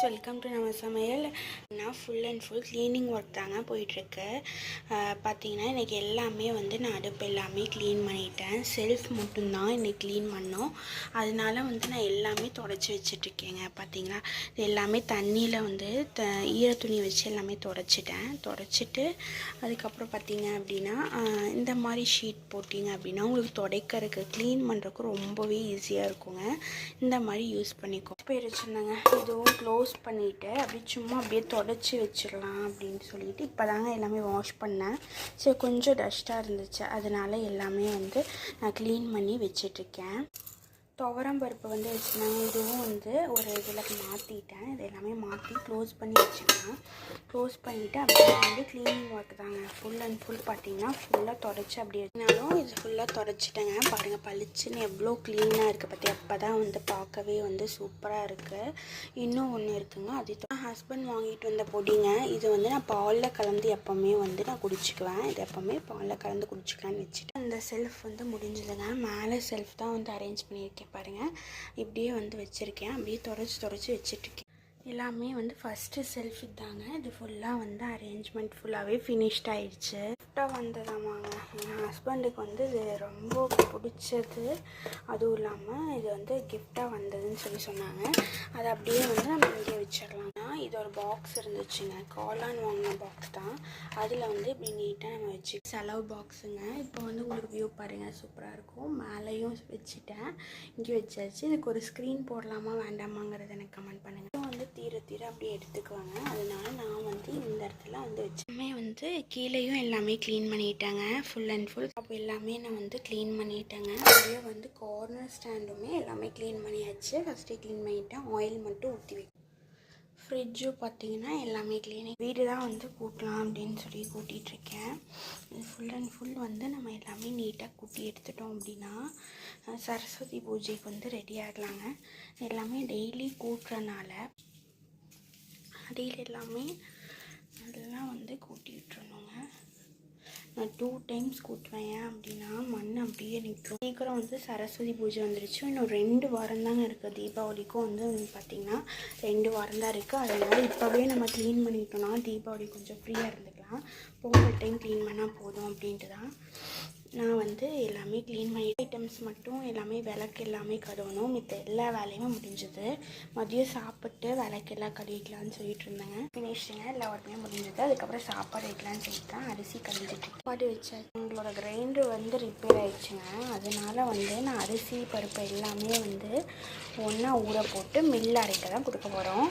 Welcome to நம்ம சமையல். நான் full and full cleaning work தாங்க போயிட்டுருக்கு. பார்த்தீங்கன்னா இன்றைக்கி எல்லாமே நான் அடுப்பு எல்லாமே க்ளீன் பண்ணிட்டேன். செல்ஃப் மட்டும்தான் இன்றைக்கி க்ளீன் பண்ணோம். அதனால நான் எல்லாமே தொடச்சி வச்சிட்ருக்கேங்க. பார்த்தீங்களா, இது எல்லாமே தண்ணியில் ஈர துணி வச்சு எல்லாமே தொடச்சிட்டு அதுக்கப்புறம் பார்த்தீங்க அப்படின்னா இந்த மாதிரி ஷீட் போட்டிங்க அப்படின்னா உங்களுக்கு துடைக்கிறதுக்கு க்ளீன் பண்ணுறதுக்கு ரொம்பவே ஈஸியாக இருக்குங்க. இந்த மாதிரி யூஸ் பண்ணிக்கோ. பேர் வச்சுருந்தாங்க. இதுவும் க்ளோஸ் பண்ணிவிட்டு அப்படியே தொடச்சி வச்சிடலாம் அப்படின்னு சொல்லிட்டு இப்போ தாங்க எல்லாமே வாஷ் பண்ணேன். சரி, கொஞ்சம் டஸ்ட்டாக இருந்துச்சு, அதனால் எல்லாமே நான் க்ளீன் பண்ணி வச்சிட்ருக்கேன். துவரம் பருப்பு வச்சுருந்தாங்க. இதுவும் ஒரு இதில் மாற்றிட்டேன். இது எல்லாமே மாற்றி க்ளோஸ் பண்ணி வச்சுக்கலாம். க்ளோஸ் பண்ணிவிட்டு அப்படியே க்ளீனிங் ஒர்க் தாங்க. ஃபுல் அண்ட் ஃபுல் பார்த்திங்கன்னா ஃபுல்லாக தொடச்சி அப்படி வச்சுனாலும் இது ஃபுல்லாக தொடச்சிட்டேங்க. பாருங்கள், பளிச்சுன்னு எவ்வளோ க்ளீனாக இருக்குது பார்த்தி. அப்போ தான் பார்க்கவே சூப்பராக இருக்குது. இன்னும் ஒன்று இருக்குங்க, அது ஹஸ்பண்ட் வாங்கிட்டு வந்த பொடிங்க. இது நான் பாலில் கலந்து எப்போவுமே நான் குடிச்சிக்குவேன். இது எப்போவுமே பாலில் கலந்து குடிச்சிக்கலான்னு வச்சுட்டு அந்த செல்ஃப் முடிஞ்சதுங்க. மேலே செல்ஃப் தான் அரேஞ்ச் பண்ணியிருக்கேன். பாருங்கள், இப்படியே வச்சுருக்கேன். அப்படியே தொடச்சி வச்சிட்ருக்கேன். எல்லாமே ஃபஸ்ட்டு செல்ஃப் தாங்க. இது ஃபுல்லாக அரேஞ்ச்மெண்ட் ஃபுல்லாகவே ஃபினிஷ்ட் ஆகிடுச்சு. கிஃப்டாக வந்ததாமாங்க. என் ஹஸ்பண்டுக்கு இது ரொம்ப பிடிச்சது. அதுவும் இல்லாமல் இது கிஃப்டாக வந்ததுன்னு சொன்னாங்க. அதை அப்படியே நம்ம இங்கே வச்சிடலாம். இது ஒரு பாக்ஸ் இருந்துச்சுங்க, காளான் வாங்கின பாக்ஸ் தான். அதில் இப்படி நீட்டாக நம்ம வச்சு செலவு பாக்ஸுங்க. இப்போ உங்களுக்கு வியூ பாருங்கள், சூப்பராக இருக்கும். மேலேயும் வச்சுட்டேன், இங்கே வச்சாச்சு. இதுக்கு ஒரு ஸ்க்ரீன் போடலாமா வேண்டாமாங்கிறது எனக்கு கமெண்ட் பண்ணுங்கள். தீர அப்படியே எடுத்துக்குவாங்க. அதனால நான் இந்த இடத்துல வச்சுமே கீழேயும் எல்லாமே க்ளீன் பண்ணிட்டேங்க. ஃபுல் அண்ட் ஃபுல் அப்போ எல்லாமே நான் க்ளீன் பண்ணிட்டேங்க. அப்படியே கார்னர் ஸ்டாண்டுமே எல்லாமே க்ளீன் பண்ணியாச்சு. ஃபஸ்ட்டு க்ளீன் பண்ணிவிட்டேன். ஆயில் மட்டும் ஊற்றி வைக்க. ஃப்ரிட்ஜும் பார்த்திங்கன்னா எல்லாமே க்ளீனிங். வீடு தான் கூட்டலாம் அப்படின்னு சொல்லி கூட்டிகிட்ருக்கேன். ஃபுல் அண்ட் ஃபுல் நம்ம எல்லாமே நீட்டாக கூட்டி எடுத்துட்டோம் அப்படின்னா சரஸ்வதி பூஜைக்கு ரெடி ஆகலாங்க. எல்லாமே டெய்லி கூட்டுறனால டெய்லி எல்லாமே நல்லா கூட்டி விட்டுறணுங்க. நான் 2 டைம்ஸ் கூட்டுவேன். ஏன் அப்படின்னா மண் அப்படியே நிற்கும். சீக்கிரம் சரஸ்வதி பூஜை வந்துருச்சு. இன்னும் 2 வாரம் தாங்க இருக்குது. தீபாவளிக்கும் பார்த்திங்கன்னா 2 வாரம் தான் இருக்குது. அதனால் இப்போவே நம்ம க்ளீன் பண்ணிட்டோம்னா தீபாவளி கொஞ்சம் ஃப்ரீயாக இருந்துக்கலாம். பொங்கல் டைம் க்ளீன் பண்ணால் போதும் அப்படின்ட்டு தான் நான் எல்லாமே க்ளீன் பண்ணி ஐட்டம்ஸ் மட்டும் எல்லாமே விளக்கு எல்லாமே கழுவணும். மித்த எல்லா வேலையுமே முடிஞ்சது. மதியம் சாப்பிட்டு விளக்கெல்லாம் கழுவிக்கலான்னு சொல்லிட்டு இருந்தேங்க. ஃபினிஷிங்க எல்லா ஒர்க்குமே முடிஞ்சது. அதுக்கப்புறம் சாப்பாடு வைக்கலான்னு சொல்லிட்டு தான் அரிசி கழுவிட்டு சாப்பாடு வச்சேன். எங்களோட கிரைண்டர் ரிப்பேர் ஆகிடுச்சுங்க. அதனால் நான் அரிசி பருப்பு எல்லாமே ஒன்றா ஊற போட்டு மில் அரைக்க தான் கொடுக்க போகிறோம்.